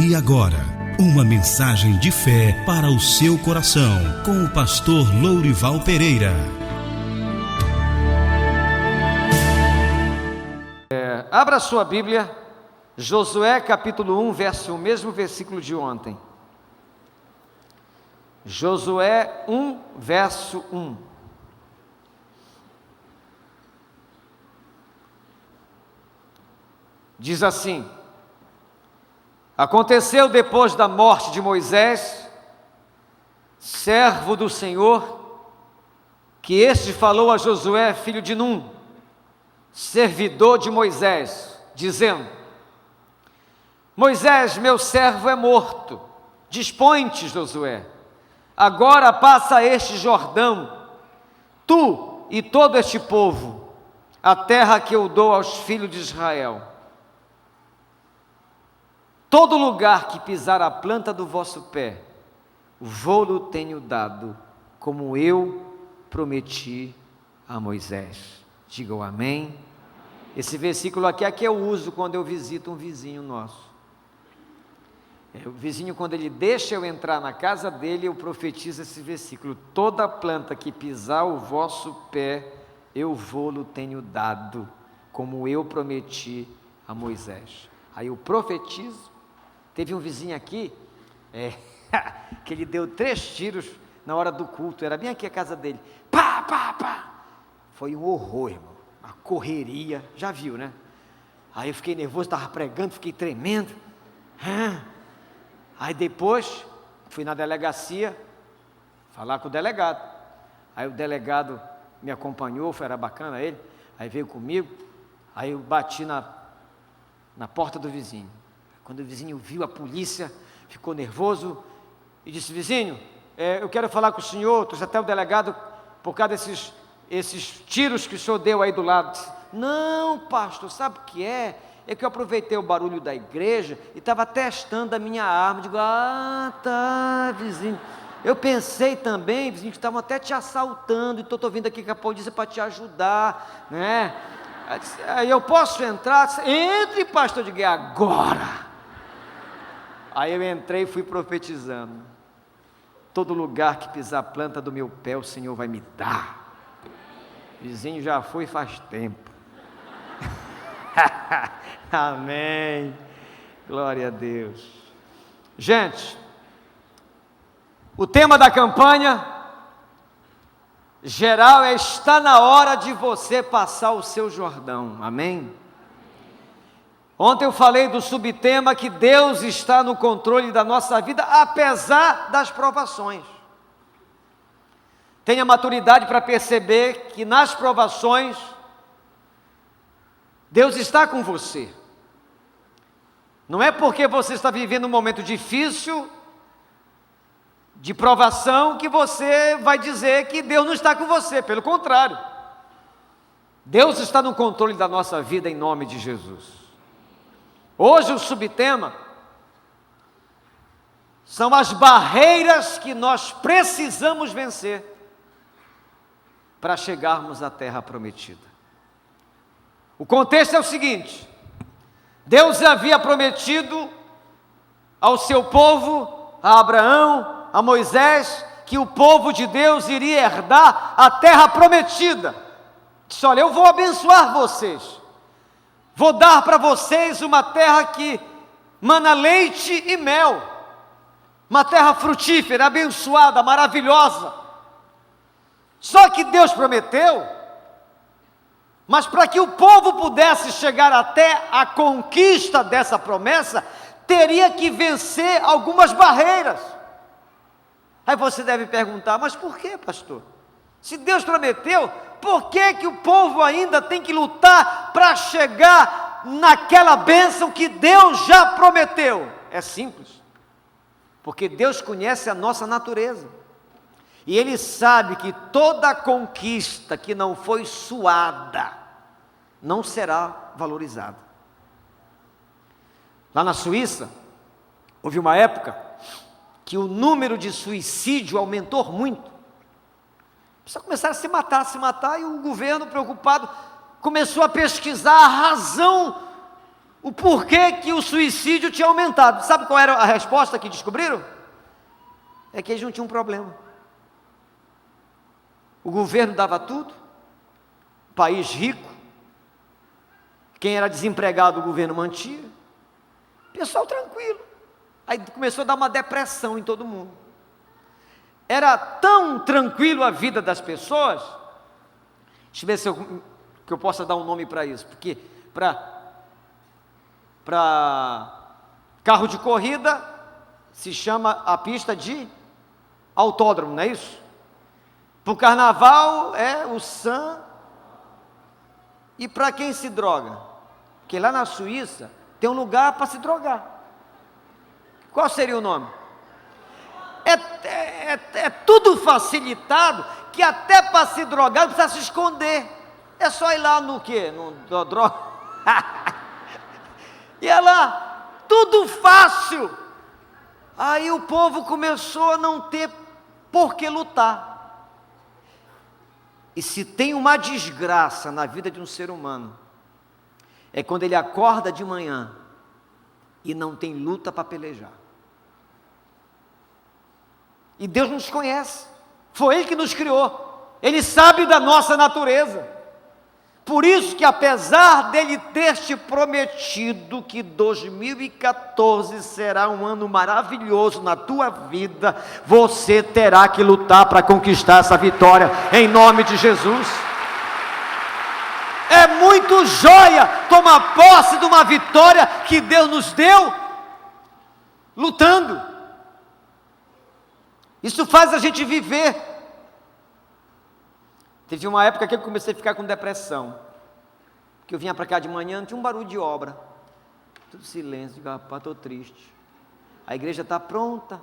E agora, uma mensagem de fé para o seu coração, com o pastor Lourival Pereira. Abra sua Bíblia, Josué capítulo 1, verso 1, mesmo versículo de ontem. Josué 1, verso 1. Diz assim: aconteceu depois da morte de Moisés, servo do Senhor, que este falou a Josué, filho de Num, servidor de Moisés, dizendo: Moisés, meu servo, é morto. Dispõe-te, Josué, agora passa este Jordão, tu e todo este povo, a terra que eu dou aos filhos de Israel. Todo lugar que pisar a planta do vosso pé, vou-lo tenho dado, como eu prometi a Moisés. Digam amém. Esse versículo aqui é que eu uso quando eu visito um vizinho nosso. O vizinho, quando ele deixa eu entrar na casa dele, eu profetizo esse versículo: toda planta que pisar o vosso pé, eu vou-lo tenho dado, como eu prometi a Moisés. Aí eu profetizo. Teve um vizinho aqui, que ele deu 3 tiros na hora do culto, era bem aqui a casa dele, pá, pá, pá. Foi um horror, irmão, uma correria, já viu, né? Aí eu fiquei nervoso, estava pregando, fiquei tremendo. Aí depois, fui na delegacia, falar com o delegado. Aí o delegado me acompanhou, era bacana ele, aí veio comigo, aí eu bati na porta do vizinho. Quando o vizinho viu a polícia, ficou nervoso e disse: vizinho, eu quero falar com o senhor, trouxe até o delegado por causa desses tiros que o senhor deu aí do lado. Disse: não, pastor, sabe o que é? É que eu aproveitei o barulho da igreja e estava testando a minha arma. Digo: ah, tá, vizinho. Eu pensei também, vizinho, que estavam até te assaltando, então estou vindo aqui com a polícia para te ajudar, né? Aí eu posso entrar? Disse: entre, pastor. Eu digo: agora. Aí eu entrei e fui profetizando: todo lugar que pisar a planta do meu pé, o Senhor vai me dar. O vizinho já foi faz tempo. Amém. Glória a Deus. Gente, o tema da campanha geral é: está na hora de você passar o seu Jordão. Amém? Ontem eu falei do subtema que Deus está no controle da nossa vida, apesar das provações. Tenha maturidade para perceber que nas provações, Deus está com você. Não é porque você está vivendo um momento difícil, de provação, que você vai dizer que Deus não está com você. Pelo contrário, Deus está no controle da nossa vida, em nome de Jesus. Hoje o subtema são as barreiras que nós precisamos vencer para chegarmos à terra prometida. O contexto é o seguinte: Deus havia prometido ao seu povo, a Abraão, a Moisés, que o povo de Deus iria herdar a terra prometida. Disse: olha, eu vou abençoar vocês. Vou dar para vocês uma terra que mana leite e mel, uma terra frutífera, abençoada, maravilhosa. Só que Deus prometeu, mas para que o povo pudesse chegar até a conquista dessa promessa, teria que vencer algumas barreiras. Aí você deve perguntar: mas por que, pastor? Se Deus prometeu, por que o povo ainda tem que lutar para chegar naquela bênção que Deus já prometeu? É simples, porque Deus conhece a nossa natureza, e Ele sabe que toda conquista que não foi suada, não será valorizada. Lá na Suíça, houve uma época que o número de suicídio aumentou muito. Pessoal começaram a se matar, e o governo, preocupado, começou a pesquisar a razão o porquê que o suicídio tinha aumentado. Sabe qual era a resposta que descobriram? É que eles não tinham um problema. O governo dava tudo, país rico, quem era desempregado o governo mantia, pessoal tranquilo. Aí começou a dar uma depressão em todo mundo. Era tão tranquilo a vida das pessoas. Deixa eu ver se eu posso dar um nome para isso, porque para carro de corrida se chama a pista de autódromo, não é isso? Para o carnaval é o Sam. E para quem se droga? Porque lá na Suíça tem um lugar para se drogar. Qual seria o nome? É tudo facilitado, que até para se drogar não precisa se esconder. É só ir lá no quê? No droga. E é lá, tudo fácil. Aí o povo começou a não ter por que lutar. E se tem uma desgraça na vida de um ser humano, é quando ele acorda de manhã e não tem luta para pelejar. E Deus nos conhece, foi Ele que nos criou, Ele sabe da nossa natureza. Por isso que apesar dele ter te prometido que 2014 será um ano maravilhoso na tua vida, você terá que lutar para conquistar essa vitória, em nome de Jesus. É muito joia tomar posse de uma vitória que Deus nos deu, lutando. Isso faz a gente viver. Teve uma época que eu comecei a ficar com depressão, porque eu vinha para cá de manhã, não tinha um barulho de obra, tudo silêncio. Digo, rapaz, estou triste, a igreja está pronta.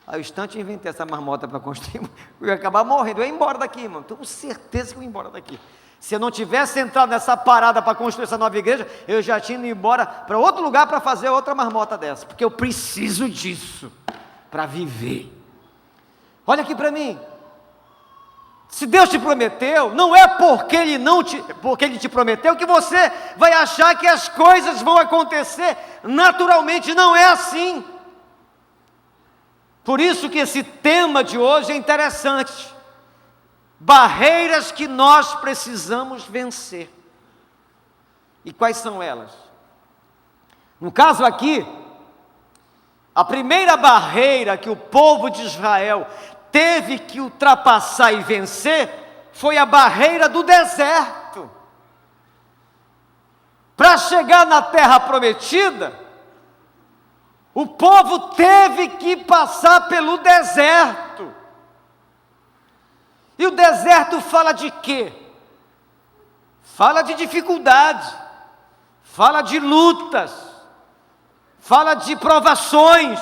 Aí o instante eu inventei essa marmota para construir, eu ia acabar morrendo, eu ia embora daqui, mano, estou com certeza que eu ia embora daqui. Se eu não tivesse entrado nessa parada para construir essa nova igreja, eu já tinha ido embora para outro lugar para fazer outra marmota dessa, porque eu preciso disso para viver. Olha aqui para mim. Se Deus te prometeu, não é porque Ele te prometeu que você vai achar que as coisas vão acontecer naturalmente, não é assim. Por isso que esse tema de hoje é interessante. Barreiras que nós precisamos vencer. E quais são elas? No caso aqui, a primeira barreira que o povo de Israel teve que ultrapassar e vencer foi a barreira do deserto. Para chegar na terra prometida, o povo teve que passar pelo deserto. E o deserto fala de quê? Fala de dificuldade, fala de lutas, fala de provações.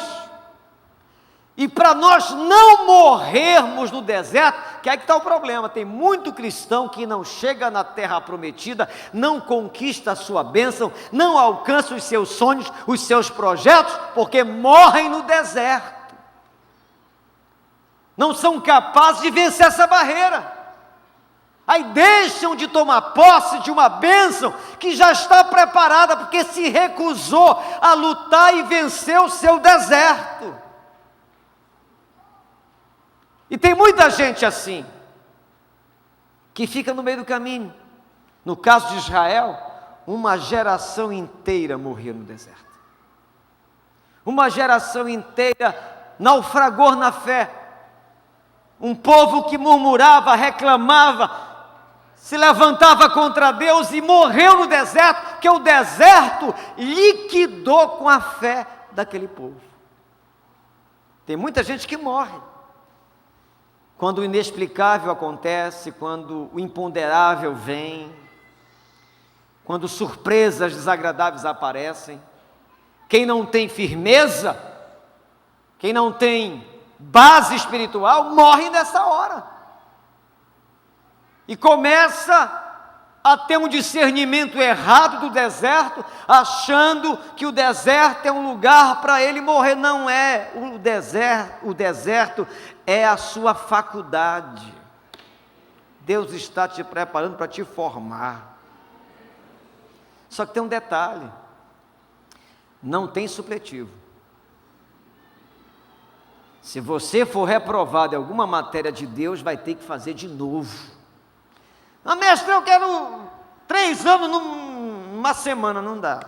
E para nós não morrermos no deserto, que aí que está o problema, tem muito cristão que não chega na terra prometida, não conquista a sua bênção, não alcança os seus sonhos, os seus projetos, porque morrem no deserto. Não são capazes de vencer essa barreira. Aí deixam de tomar posse de uma bênção que já está preparada, porque se recusou a lutar e vencer o seu deserto. E tem muita gente assim, que fica no meio do caminho. No caso de Israel, uma geração inteira morreu no deserto. Uma geração inteira naufragou na fé. Um povo que murmurava, reclamava, se levantava contra Deus e morreu no deserto, porque o deserto liquidou com a fé daquele povo. Tem muita gente que morre quando o inexplicável acontece, quando o imponderável vem, quando surpresas desagradáveis aparecem. Quem não tem firmeza, quem não tem base espiritual, morre nessa hora. E começa a ter um discernimento errado do deserto, achando que o deserto é um lugar para ele morrer. Não é. O deserto é a sua faculdade. Deus está te preparando para te formar. Só que tem um detalhe: não tem supletivo. Se você for reprovado em alguma matéria de Deus, vai ter que fazer de novo. Ah, mestre, eu quero 3 anos numa semana, não dá.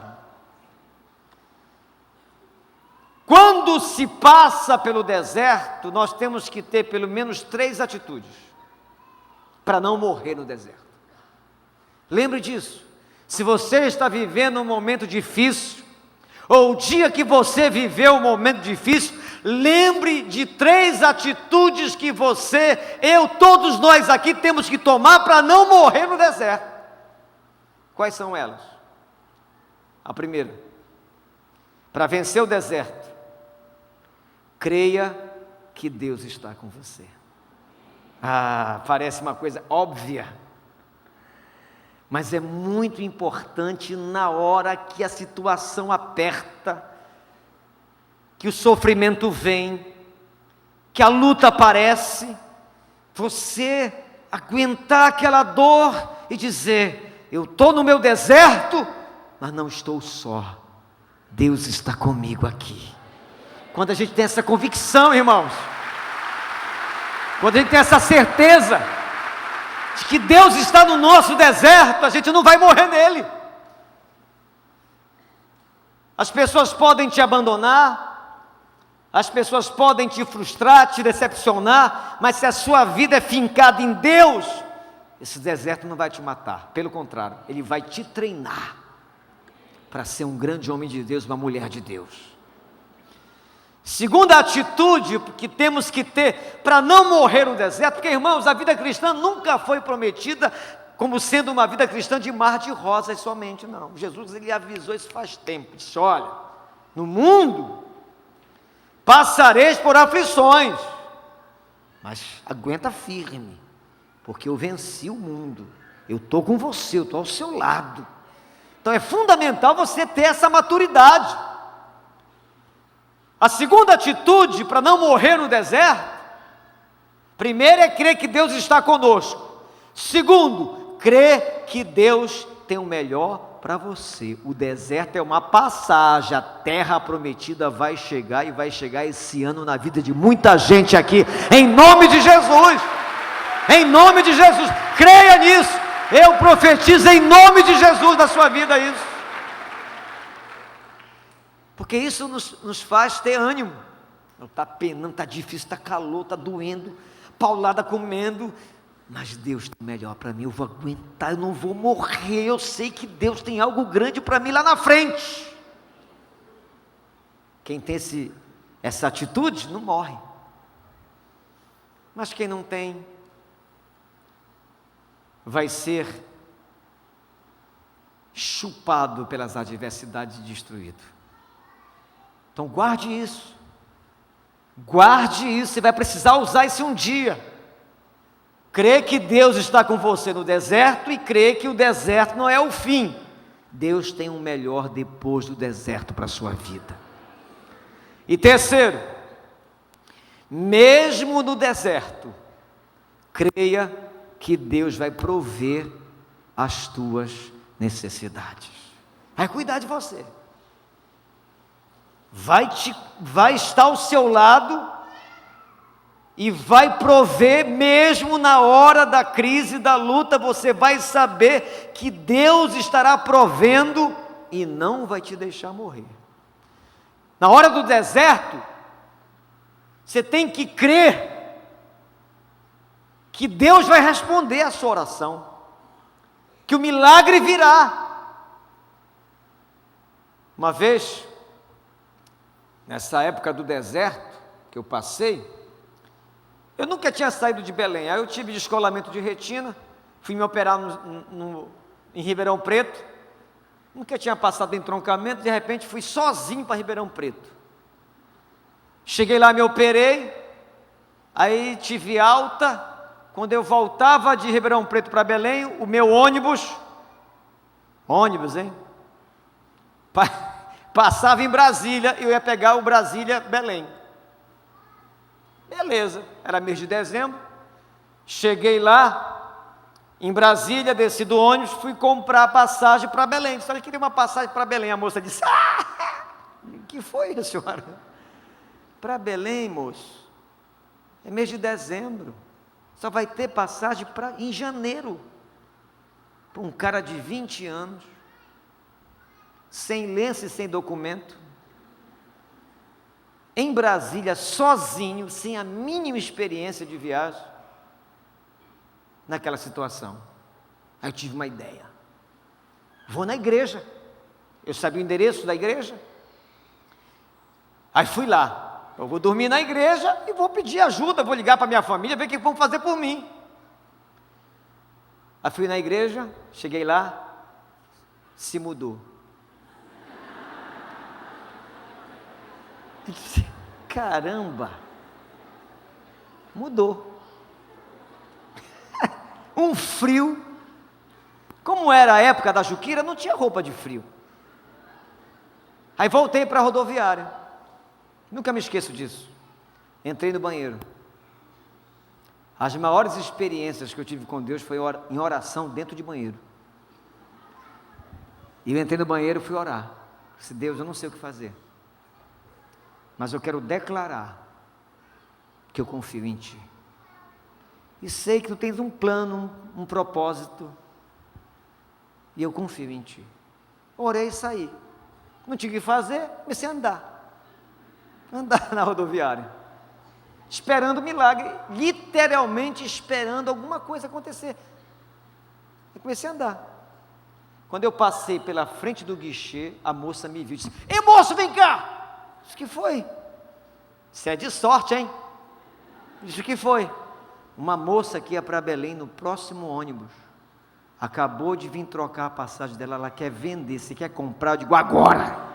Quando se passa pelo deserto, nós temos que ter pelo menos 3 atitudes para não morrer no deserto. Lembre disso. Se você está vivendo um momento difícil, ou o dia que você viveu um momento difícil, lembre de 3 atitudes que você, eu, todos nós aqui temos que tomar para não morrer no deserto. Quais são elas? A primeira, para vencer o deserto, creia que Deus está com você. Parece uma coisa óbvia, mas é muito importante na hora que a situação aperta, que o sofrimento vem, que a luta aparece, você aguentar aquela dor e dizer: eu estou no meu deserto, mas não estou só, Deus está comigo aqui. Quando a gente tem essa convicção, irmãos, quando a gente tem essa certeza de que Deus está no nosso deserto, a gente não vai morrer nele. As pessoas podem te abandonar, as pessoas podem te frustrar, te decepcionar, mas se a sua vida é fincada em Deus, esse deserto não vai te matar, pelo contrário, ele vai te treinar para ser um grande homem de Deus, uma mulher de Deus. Segunda atitude que temos que ter para não morrer no deserto, porque, irmãos, a vida cristã nunca foi prometida como sendo uma vida cristã de mar de rosas somente, não. Jesus, ele avisou isso faz tempo, disse: olha, no mundo passareis por aflições, mas aguenta firme, porque eu venci o mundo, eu estou com você, eu estou ao seu lado. Então é fundamental você ter essa maturidade. A segunda atitude para não morrer no deserto, primeiro é crer que Deus está conosco. Segundo, crer que Deus tem o melhor para você. O deserto é uma passagem, a terra prometida vai chegar, e vai chegar esse ano na vida de muita gente aqui, em nome de Jesus. Em nome de Jesus, creia nisso. Eu profetizo em nome de Jesus na sua vida isso. Porque isso nos faz ter ânimo. Não está penando, está difícil, está calor, está doendo, paulada comendo, mas Deus tem melhor para mim, eu vou aguentar, eu não vou morrer, eu sei que Deus tem algo grande para mim lá na frente. Quem tem essa atitude não morre, mas quem não tem, vai ser chupado pelas adversidades e destruído. Então guarde isso, você vai precisar usar isso um dia. Crê que Deus está com você no deserto e crê que o deserto não é o fim. Deus tem um melhor depois do deserto para a sua vida. E terceiro, mesmo no deserto, creia que Deus vai prover as tuas necessidades, vai cuidar de você, vai estar ao seu lado e vai prover, mesmo na hora da crise, da luta, você vai saber que Deus estará provendo e não vai te deixar morrer. Na hora do deserto, você tem que crer que Deus vai responder a sua oração, que o milagre virá. Uma vez, nessa época do deserto que eu passei, eu nunca tinha saído de Belém. Aí eu tive descolamento de retina, fui me operar em Ribeirão Preto, nunca tinha passado em entroncamento, de repente fui sozinho para Ribeirão Preto. Cheguei lá, me operei, aí tive alta. Quando eu voltava de Ribeirão Preto para Belém, o meu ônibus, hein? Passava em Brasília, eu ia pegar o Brasília-Belém. Beleza, era mês de dezembro, cheguei lá, Em Brasília, desci do ônibus, fui comprar passagem para Belém. Disse: olha, queria uma passagem para Belém. A moça disse: que foi, senhora? Para Belém, moço? É mês de dezembro. Só vai ter passagem em janeiro. Para um cara de 20 anos, sem lenço e sem documento, em Brasília, sozinho, sem a mínima experiência de viagem, naquela situação. Aí eu tive uma ideia: vou na igreja. Eu sabia o endereço da igreja. Aí fui lá. Eu vou dormir na igreja e vou pedir ajuda, vou ligar para minha família, ver o que vão fazer por mim. Aí fui na igreja, cheguei lá, se mudou. Eu disse: caramba, mudou. Um frio. Como era a época da Juquira, não tinha roupa de frio. Aí voltei para a rodoviária. Nunca me esqueço disso. Entrei no banheiro. As maiores experiências que eu tive com Deus foi em oração dentro de banheiro. E eu entrei no banheiro e fui orar. Disse: Deus, eu não sei o que fazer, mas eu quero declarar que eu confio em Ti. E sei que Tu tens um plano, um propósito. E eu confio em Ti. Orei e saí. Não tinha o que fazer, comecei a andar na rodoviária, esperando o milagre, literalmente esperando alguma coisa acontecer. Eu comecei a andar. Quando eu passei pela frente do guichê, a moça me viu e disse: ei, moço, vem cá. Eu disse: o que foi? Você é de sorte, hein? Eu disse: o que foi? Uma moça que ia para Belém no próximo ônibus, acabou de vir trocar a passagem dela, ela quer vender. Você quer comprar? Eu digo: agora.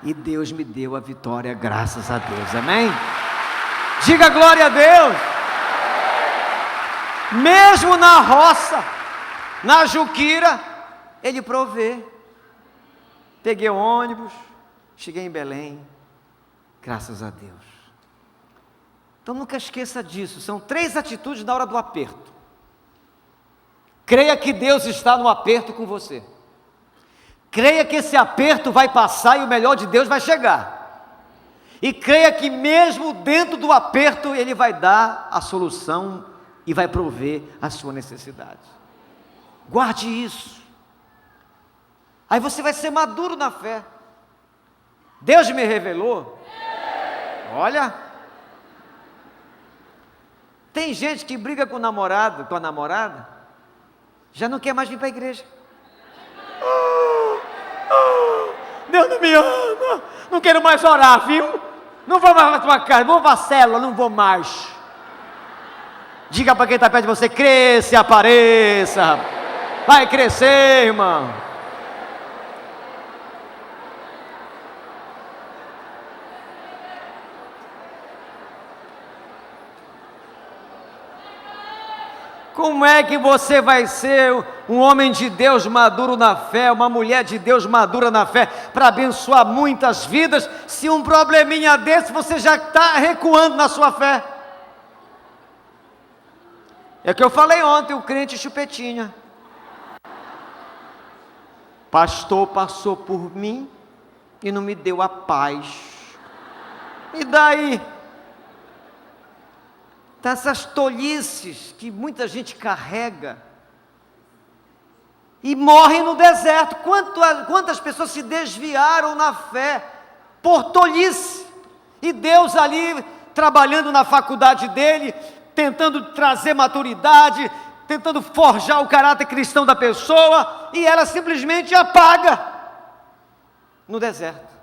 E Deus me deu a vitória, graças a Deus, amém? Diga glória a Deus. Mesmo na roça, na Juquira, Ele provê. Peguei o ônibus, cheguei em Belém, graças a Deus. Então nunca esqueça disso, são 3 atitudes na hora do aperto. Creia que Deus está no aperto com você. Creia que esse aperto vai passar e o melhor de Deus vai chegar. E creia que mesmo dentro do aperto Ele vai dar a solução e vai prover a sua necessidade. Guarde isso. Aí você vai ser maduro na fé. Deus me revelou. Olha, tem gente que briga com o namorado, com a namorada, já não quer mais vir para a igreja. Deus não me ama, não quero mais orar, viu? Não vou mais para a tua casa, vou para a célula, não vou mais. Diga para quem está perto de você: cresça e apareça. Vai crescer, irmão. Como é que você vai ser um homem de Deus maduro na fé, uma mulher de Deus madura na fé, para abençoar muitas vidas, se um probleminha desse você já está recuando na sua fé? É o que eu falei ontem, o crente chupetinha. Pastor passou por mim e não me deu a paz. E daí? Essas tolices que muita gente carrega e morrem no deserto. Quantas pessoas se desviaram na fé por tolice, e Deus ali trabalhando na faculdade dele, tentando trazer maturidade, tentando forjar o caráter cristão da pessoa, e ela simplesmente apaga no deserto.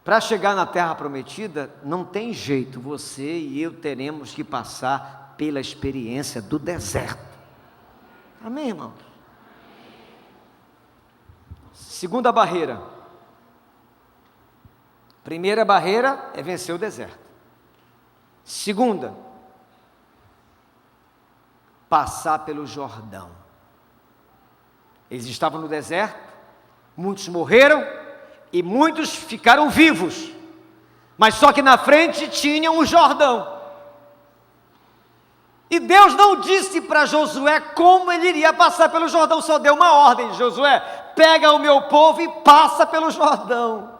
Para chegar na terra prometida, não tem jeito, você e eu teremos que passar pela experiência do deserto. Amém, irmãos? Segunda barreira. Primeira barreira é vencer o deserto. Segunda, passar pelo Jordão. Eles estavam no deserto, muitos morreram, e muitos ficaram vivos, mas só que na frente tinham o Jordão. E Deus não disse para Josué como ele iria passar pelo Jordão, só deu uma ordem: Josué, pega o meu povo e passa pelo Jordão.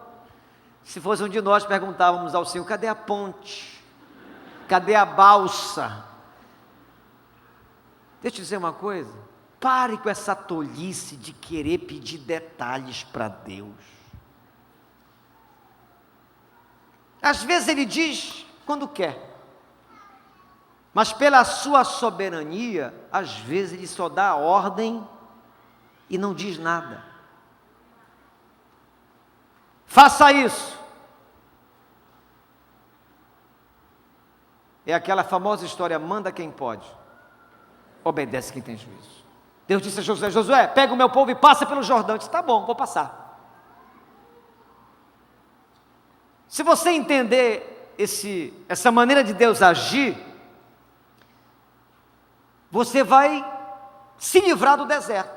Se fosse um de nós, perguntávamos ao Senhor: cadê a ponte? Cadê a balsa? Deixa eu te dizer uma coisa: pare com essa tolice de querer pedir detalhes para Deus. Às vezes Ele diz quando quer, mas pela sua soberania, às vezes Ele só dá a ordem e não diz nada. Faça isso. É aquela famosa história: manda quem pode, obedece quem tem juízo. Deus disse a Josué: Josué, pega o meu povo e passa pelo Jordão. Eu disse: tá bom, vou passar. Se você entender essa maneira de Deus agir, você vai se livrar do deserto.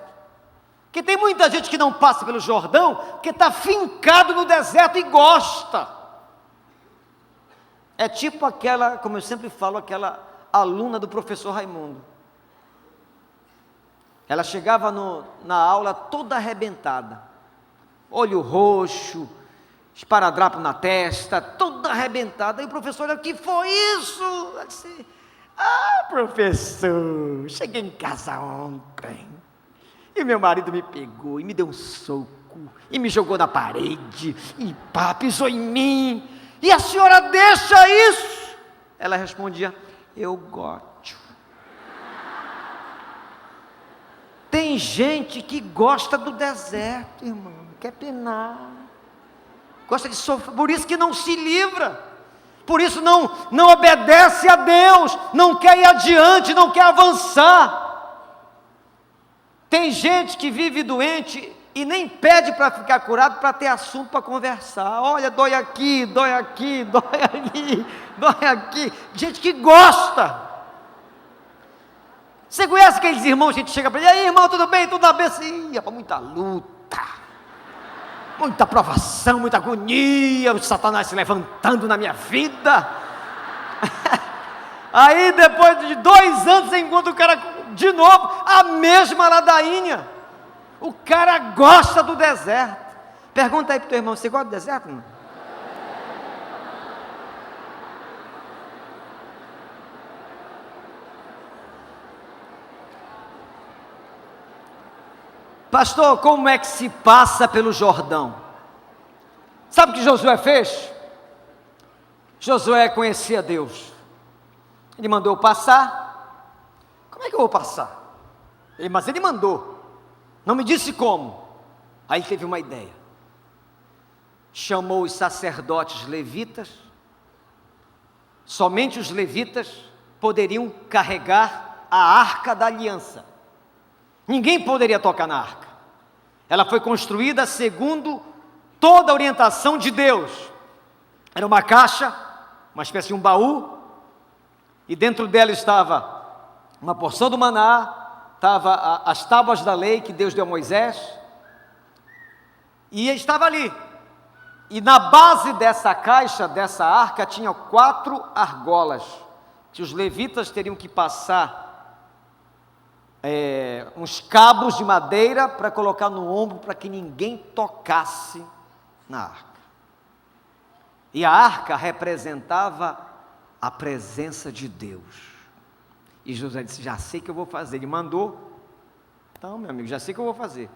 Porque tem muita gente que não passa pelo Jordão, porque está fincado no deserto e gosta. É tipo aquela, como eu sempre falo, aquela aluna do professor Raimundo. Ela chegava na aula toda arrebentada, olho roxo, esparadrapo na testa, toda arrebentada. E o professor olha: o que foi isso? Ela disse: ah, professor, cheguei em casa ontem e meu marido me pegou e me deu um soco e me jogou na parede e pá, pisou em mim. E a senhora deixa isso? Ela respondia: eu gosto. Tem gente que gosta do deserto, irmão, quer penar, gosta de sofrer, por isso que não se livra, por isso não obedece a Deus, não quer ir adiante, não quer avançar. Tem gente que vive doente e nem pede para ficar curado, para ter assunto para conversar. Olha, dói aqui, dói aqui, dói aqui, dói aqui. Gente que gosta. Você conhece aqueles irmãos que a gente chega para ele: e aí, irmão, tudo bem? Tudo na benção? Ih, muita luta, muita provação, muita agonia, o Satanás se levantando na minha vida. Aí depois de 2 anos você encontra o cara de novo, a mesma ladainha. O cara gosta do deserto. Pergunta aí para o teu irmão: você gosta do deserto, irmão? Pastor, como é que se passa pelo Jordão? Sabe o que Josué fez? Josué conhecia Deus. Ele mandou passar. Como é que eu vou passar? Mas ele mandou. Não me disse como. Aí teve uma ideia. Chamou os sacerdotes levitas. Somente os levitas poderiam carregar a arca da aliança. Ninguém poderia tocar na arca. Ela foi construída segundo toda a orientação de Deus. Era uma caixa, uma espécie de um baú, e dentro dela estava uma porção do maná, estava as tábuas da lei que Deus deu a Moisés, e estava ali. E na base dessa caixa, dessa arca, tinha 4 argolas, que os levitas teriam que passar uns cabos de madeira para colocar no ombro, para que ninguém tocasse na arca. E a arca representava a presença de Deus. E José disse: já sei o que eu vou fazer. Ele mandou. Então, meu amigo, já sei o que eu vou fazer.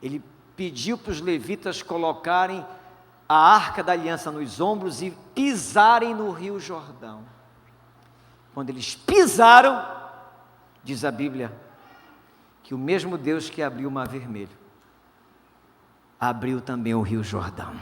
Ele pediu para os levitas colocarem a arca da aliança nos ombros e pisarem no rio Jordão. Quando eles pisaram, diz a Bíblia que o mesmo Deus que abriu o Mar Vermelho, abriu também o rio Jordão.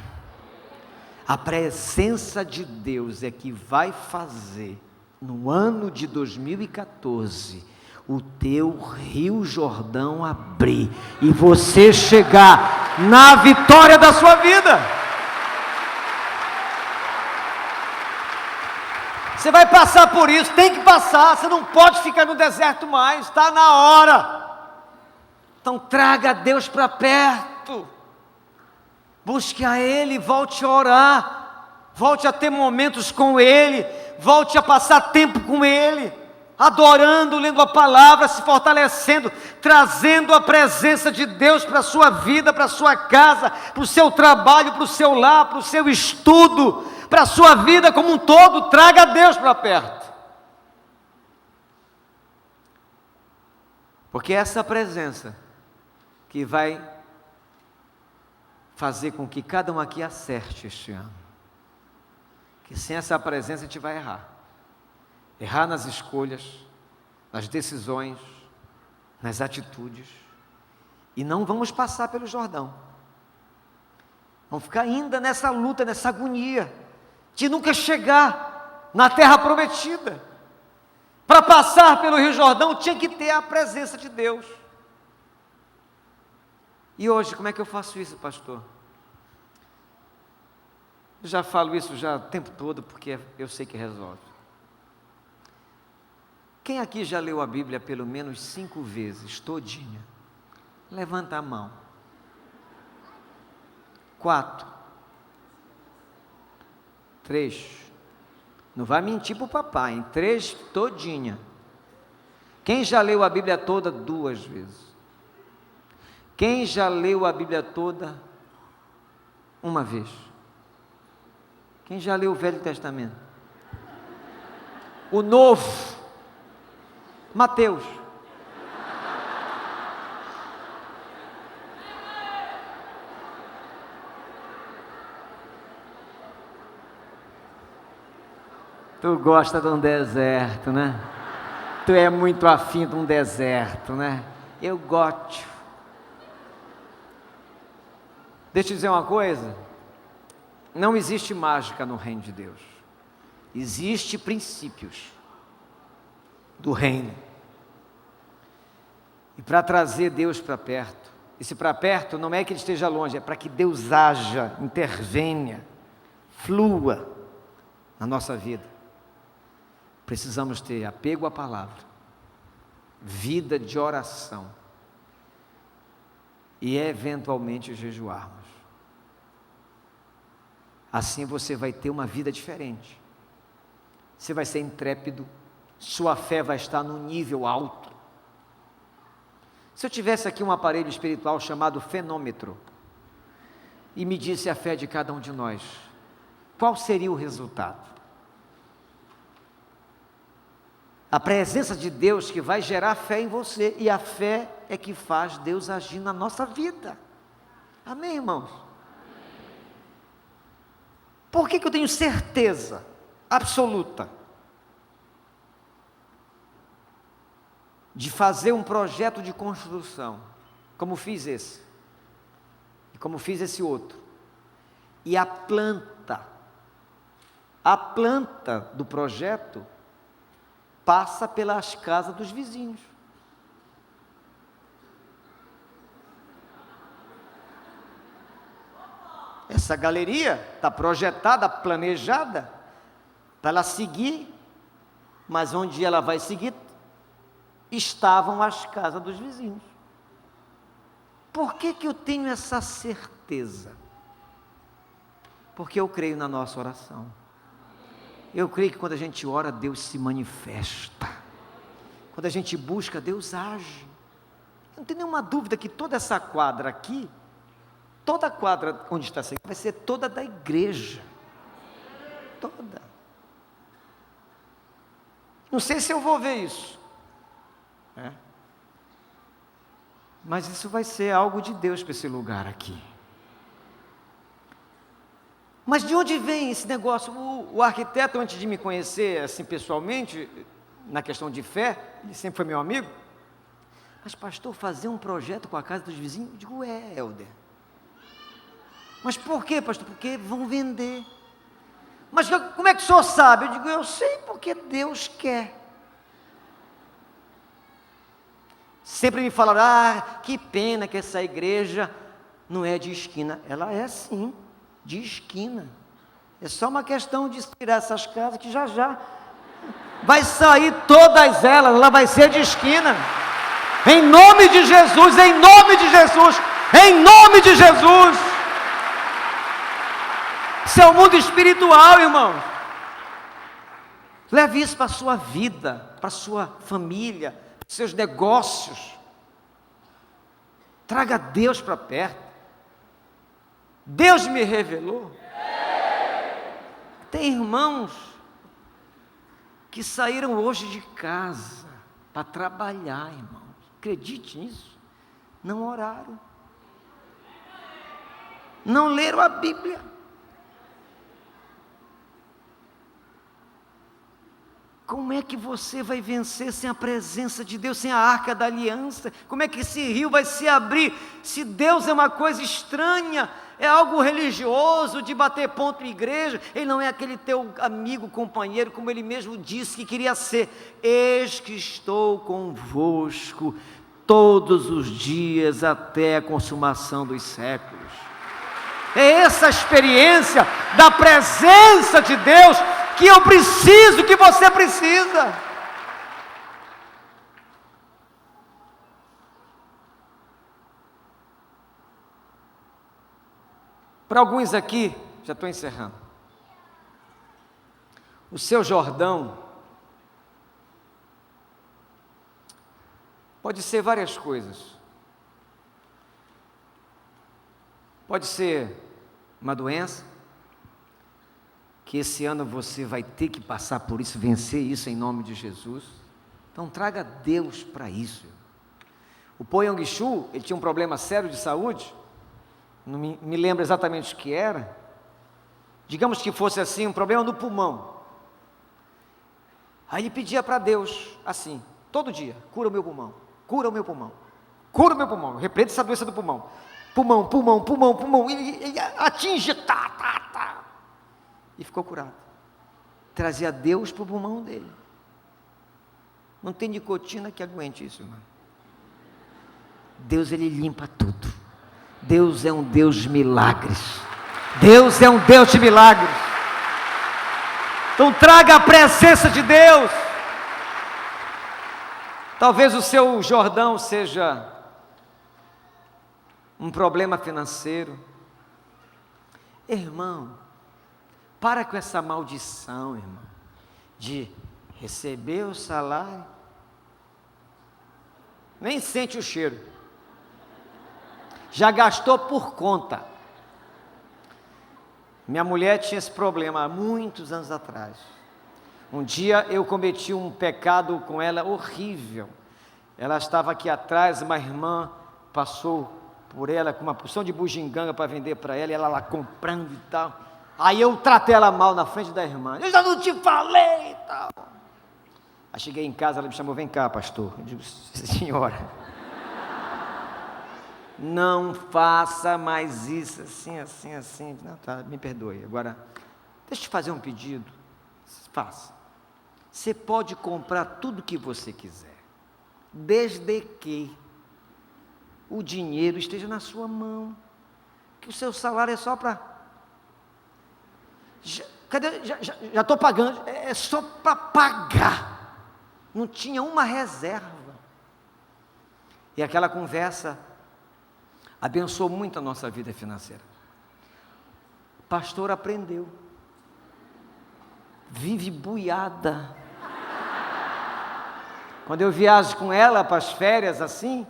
A presença de Deus é que vai fazer, no ano de 2014, o teu rio Jordão abrir, e você chegar na vitória da sua vida. Você vai passar por isso, tem que passar, você não pode ficar no deserto mais, está na hora. Então traga Deus para perto, busque a Ele, volte a orar, volte a ter momentos com Ele, volte a passar tempo com Ele. adorando, lendo a palavra, se fortalecendo, trazendo a presença de Deus para a sua vida, para a sua casa, para o seu trabalho, para o seu lar, para o seu estudo, para a sua vida como um todo. Traga Deus para perto. Porque é essa presença que vai fazer com que cada um aqui acerte este ano. Que sem essa presença a gente vai errar. Errar nas escolhas, nas decisões, nas atitudes. E não vamos passar pelo Jordão. Vamos ficar ainda nessa luta, nessa agonia, de nunca chegar na terra prometida. Para passar pelo Rio Jordão tinha que ter a presença de Deus. E hoje, como é que eu faço isso, pastor? Eu já falo isso já o tempo todo, porque eu sei que resolve. Quem aqui já leu a Bíblia pelo menos 5 vezes, todinha? Levanta a mão. 4. 3. Não vai mentir para o papai, em 3 todinha. Quem já leu a Bíblia toda 2 vezes? Quem já leu a Bíblia toda 1 vez? Quem já leu o Velho Testamento? O Novo? Mateus. Tu gosta de um deserto, né? Tu é muito afim de um deserto, né? Eu gosto. Deixa eu dizer uma coisa. Não existe mágica no reino de Deus. Existem princípios do reino. E para trazer Deus para perto. Esse para perto não é que ele esteja longe, é para que Deus haja, intervenha, flua na nossa vida. Precisamos ter apego à palavra, vida de oração e eventualmente jejuarmos. Assim você vai ter uma vida diferente. Você vai ser intrépido, sua fé vai estar num nível alto. Se eu tivesse aqui um aparelho espiritual chamado fenômetro e medisse a fé de cada um de nós, qual seria o resultado? A presença de Deus que vai gerar fé em você, e a fé é que faz Deus agir na nossa vida. Amém, irmãos? Por que eu tenho certeza absoluta de fazer um projeto de construção, como fiz esse, e como fiz esse outro, e a planta do projeto passa pelas casas dos vizinhos. Essa galeria está projetada, planejada, para ela seguir, mas onde ela vai seguir, estavam as casas dos vizinhos. Por que eu tenho essa certeza? Porque eu creio na nossa oração. Eu creio que quando a gente ora, Deus se manifesta. Quando a gente busca, Deus age. Não tem nenhuma dúvida que toda essa quadra aqui, toda a quadra onde está essa igreja, vai ser toda da igreja. Toda. Não sei se eu vou ver isso. Mas isso vai ser algo de Deus para esse lugar aqui. Mas de onde vem esse negócio? O arquiteto, antes de me conhecer assim pessoalmente, na questão de fé, ele sempre foi meu amigo. Mas pastor, fazer um projeto com a casa dos vizinhos? Eu digo, Helder. Mas por quê, pastor? Porque vão vender. Mas como é que o senhor sabe? Eu digo, eu sei porque Deus quer. Sempre me falaram, que pena que essa igreja não é de esquina. Ela é sim, de esquina. É só uma questão de tirar essas casas que já vai sair todas elas, ela vai ser de esquina. Em nome de Jesus, em nome de Jesus, em nome de Jesus. Isso é o mundo espiritual, irmão. Leve isso para a sua vida. para a sua família, para seus negócios. Traga Deus para perto. Deus me revelou. Tem irmãos que saíram hoje de casa para trabalhar, irmãos. Acredite nisso. Não oraram. Não leram a Bíblia. Como é que você vai vencer sem a presença de Deus, sem a arca da aliança? Como é que esse rio vai se abrir? Se Deus é uma coisa estranha, é algo religioso, de bater ponto em igreja, Ele não é aquele teu amigo, companheiro, como Ele mesmo disse que queria ser. Eis que estou convosco todos os dias até a consumação dos séculos. É essa experiência da presença de Deus que eu preciso, que você precisa. Para alguns aqui, já estou encerrando, o seu Jordão pode ser várias coisas. Pode ser uma doença, que esse ano você vai ter que passar por isso, vencer isso em nome de Jesus. Então traga Deus para isso. O Po Yong-Shu, ele tinha um problema sério de saúde, não me lembro exatamente o que era. Digamos que fosse assim, um problema no pulmão. Aí ele pedia para Deus, assim, todo dia: cura o meu pulmão, cura o meu pulmão, cura o meu pulmão. Repreende essa doença do pulmão. Pulmão, pulmão, pulmão, pulmão. Ele atinge, tá. E ficou curado. Trazia Deus para o pulmão dele. Não tem nicotina que aguente isso, irmão. Deus, Ele limpa tudo. Deus é um Deus de milagres. Deus é um Deus de milagres. Então traga a presença de Deus. Talvez o seu Jordão seja um problema financeiro. Irmão, para com essa maldição, irmão, de receber o salário, nem sente o cheiro, já gastou por conta. Minha mulher tinha esse problema há muitos anos atrás. Um dia eu cometi um pecado com ela horrível. Ela estava aqui atrás, uma irmã passou por ela com uma porção de bugiganga para vender para ela, e ela lá comprando e tal. Aí eu tratei ela mal na frente da irmã. Eu já não te falei e tal. Aí cheguei em casa, ela me chamou: vem cá, pastor. Eu digo: senhora, não faça mais isso, assim. Não, tá, me perdoe. Agora, deixa eu te fazer um pedido. Faça. Você pode comprar tudo que você quiser, desde que o dinheiro esteja na sua mão, que o seu salário é só para... Já estou pagando, é só para pagar. Não tinha uma reserva. E aquela conversa abençoou muito a nossa vida financeira. O pastor aprendeu. Vive buiada. Quando eu viajo com ela para as férias assim,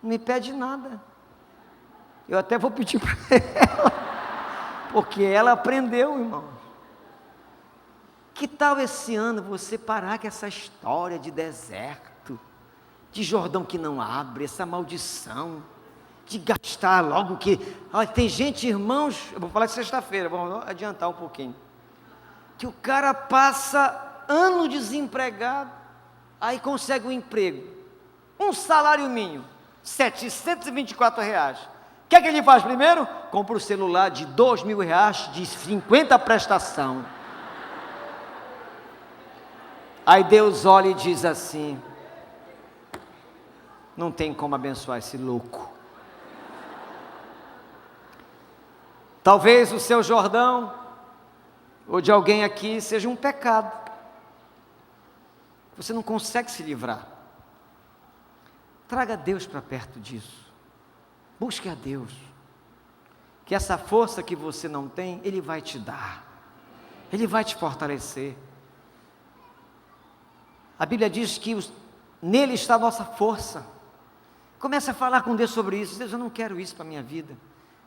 não me pede nada. Eu até vou pedir para ela, porque ela aprendeu, irmão. Que tal esse ano você parar com essa história de deserto, de Jordão que não abre, essa maldição, de gastar logo que... Olha, tem gente, irmãos, eu vou falar de sexta-feira, vamos adiantar um pouquinho, que o cara passa ano desempregado, aí consegue um emprego, um salário mínimo, R$724. O que é que ele faz primeiro? Compra o celular de R$2.000, de 50 prestação. Aí Deus olha e diz assim: não tem como abençoar esse louco. Talvez o seu Jordão, ou de alguém aqui, seja um pecado. Você não consegue se livrar. Traga Deus para perto disso. Busque a Deus. Que essa força que você não tem, Ele vai te dar. Ele vai te fortalecer. A Bíblia diz que nele está a nossa força. Comece a falar com Deus sobre isso. Deus, eu não quero isso para a minha vida.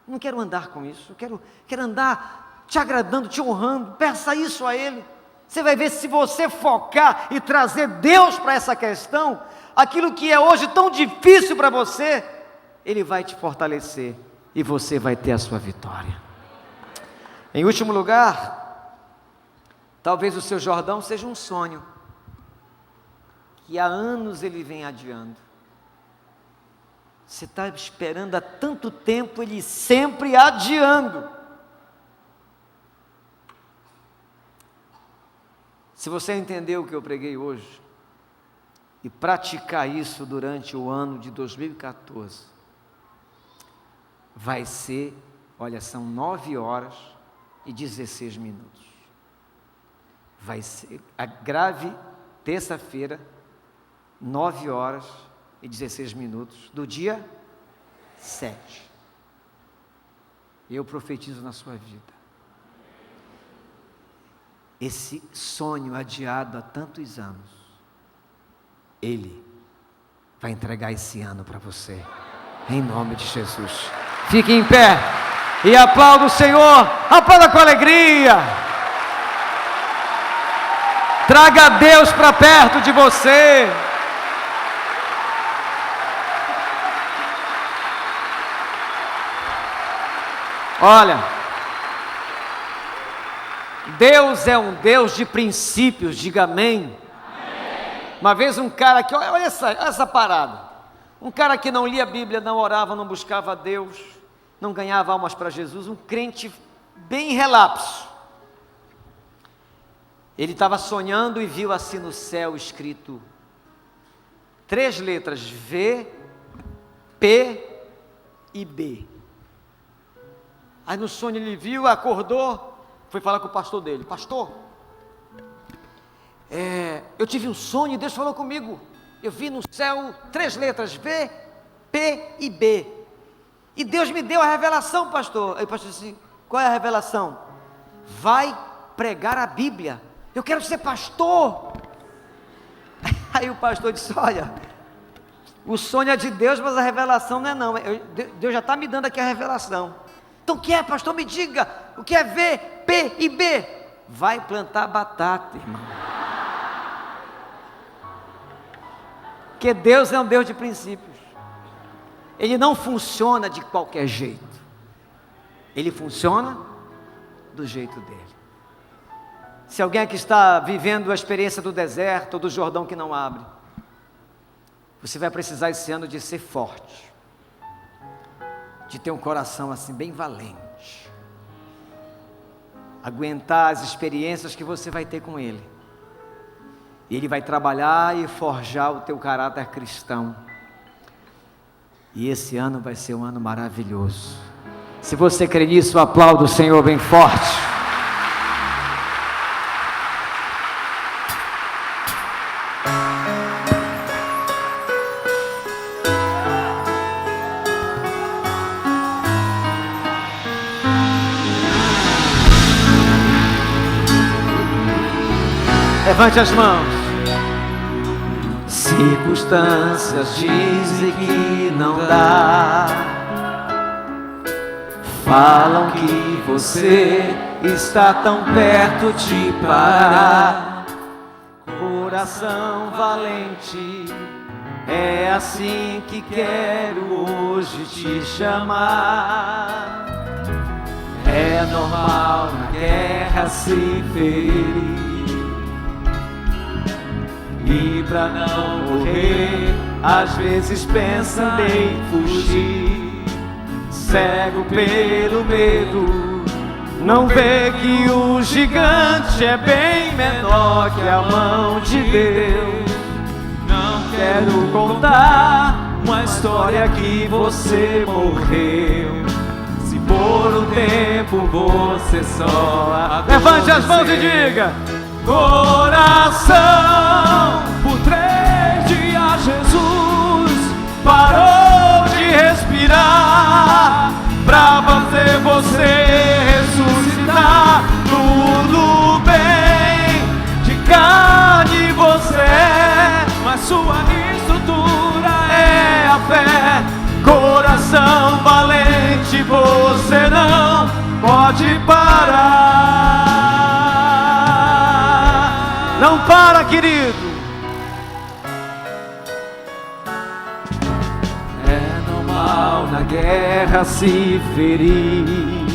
Eu não quero andar com isso. Eu quero andar te agradando, te honrando. Peça isso a Ele. Você vai ver, se você focar e trazer Deus para essa questão, aquilo que é hoje tão difícil para você, Ele vai te fortalecer e você vai ter a sua vitória. Em último lugar, talvez o seu Jordão seja um sonho que há anos ele vem adiando. Você está esperando há tanto tempo, ele sempre adiando. Se você entender o que eu preguei hoje e praticar isso durante o ano de 2014, vai ser, olha, são 9h16. Vai ser, grave terça-feira, 9h16 do dia 7. Eu profetizo na sua vida. Esse sonho adiado há tantos anos, Ele vai entregar esse ano para você, em nome de Jesus. Fique em pé e aplauda o Senhor, aplauda com alegria. Traga Deus para perto de você. Olha, Deus é um Deus de princípios, diga amém. Uma vez um cara que, olha essa parada, um cara que não lia a Bíblia, não orava, não buscava a Deus, não ganhava almas para Jesus, um crente bem relapso. Ele estava sonhando e viu assim no céu escrito 3 letras, V, P e B. Aí no sonho ele viu, acordou, foi falar com o pastor dele. Pastor, eu tive um sonho e Deus falou comigo. Eu vi no céu 3 letras, V, P e B. E Deus me deu a revelação, pastor. Aí o pastor disse assim, qual é a revelação? Vai pregar a Bíblia. Eu quero ser pastor. Aí o pastor disse, olha, o sonho é de Deus, mas a revelação não é não. Deus já está me dando aqui a revelação. Então o que é, pastor? Me diga, o que é V, P e B? Vai plantar batata, irmão. Porque Deus é um Deus de princípios. Ele não funciona de qualquer jeito. Ele funciona do jeito dele. Se alguém aqui está vivendo a experiência do deserto ou do Jordão que não abre, você vai precisar esse ano de ser forte, de ter um coração assim bem valente, aguentar as experiências que você vai ter com Ele. E Ele vai trabalhar e forjar o teu caráter cristão. E esse ano vai ser um ano maravilhoso. Se você crê nisso, aplauda o Senhor bem forte. Levante as mãos. Circunstâncias dizem que não dá, falam que você está tão perto de parar. Coração valente, é assim que quero hoje te chamar. É normal na guerra se ferir, e pra não morrer, às vezes pensa em fugir. Cego pelo medo, não vê que o gigante é bem menor que a mão de Deus. Não quero contar uma história que você morreu, se por um tempo você só levante as mãos e diga: coração, por 3 dias Jesus parou de respirar pra fazer você ressuscitar. Tudo bem, de carne você é, para, querido. É normal na guerra se ferir,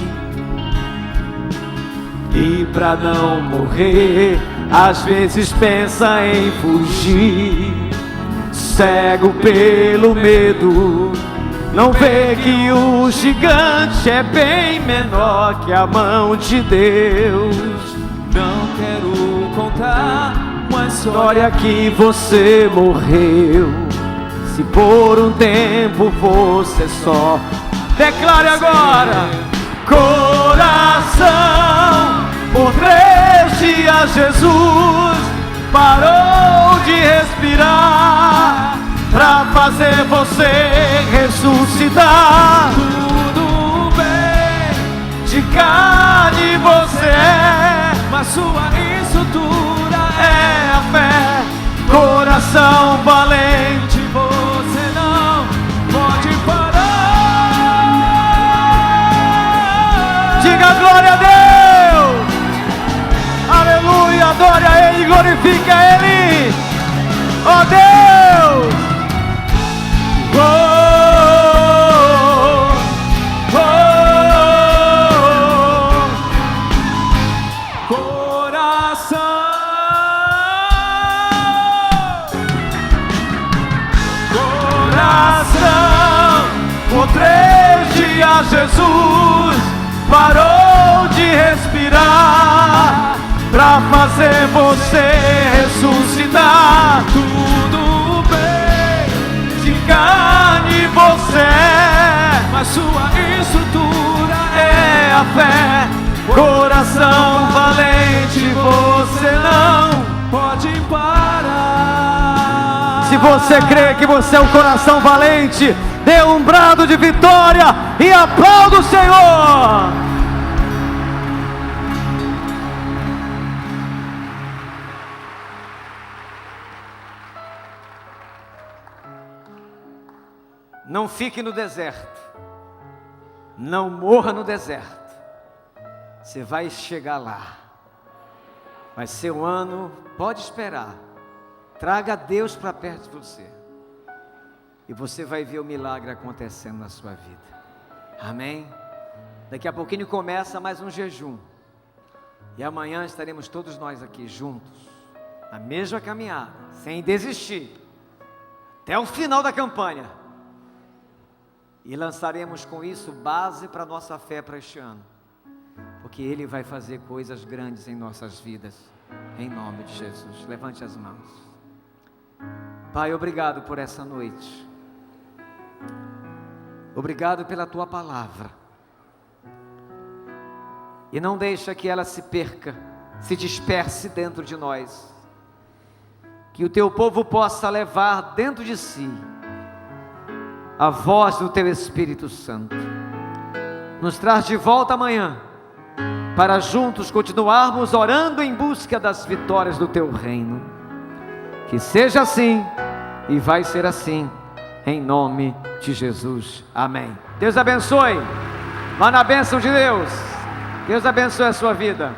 e pra não morrer, às vezes pensa em fugir. Cego pelo medo, não vê que o gigante é bem menor que a mão de Deus. Não quero contar uma história que você morreu, se por um tempo você só. Declare agora: coração, por 3 dias Jesus parou de respirar pra fazer você ressuscitar. Tudo bem, de carne você é, mas sua estrutura é a fé. Coração valente, você não pode parar. Diga glória a Deus, aleluia, adore a Ele, glorifique a Ele, ó Deus. Por 3 dias Jesus parou de respirar pra fazer você ressuscitar. Tudo bem, de carne você é, mas sua estrutura é a fé. Coração valente, você não pode parar. Se você crê que você é um coração valente, dê um brado de vitória e aplauda o Senhor. Não fique no deserto, não morra no deserto. Você vai chegar lá. Vai ser um ano, pode esperar. Traga Deus para perto de você, e você vai ver o milagre acontecendo na sua vida. Amém? Daqui a pouquinho começa mais um jejum, e amanhã estaremos todos nós aqui juntos, na mesma caminhada, sem desistir, até o final da campanha, e lançaremos com isso base para a nossa fé para este ano, porque Ele vai fazer coisas grandes em nossas vidas, em nome de Jesus. Levante as mãos. Pai, obrigado por essa noite. Obrigado pela Tua palavra. E não deixa que ela se perca, se disperse dentro de nós. Que o Teu povo possa levar dentro de si a voz do Teu Espírito Santo. Nos traz de volta amanhã, para juntos continuarmos orando em busca das vitórias do Teu reino. Que seja assim, e vai ser assim, em nome de Jesus. Amém. Deus abençoe. Vá na bênção de Deus. Deus abençoe a sua vida.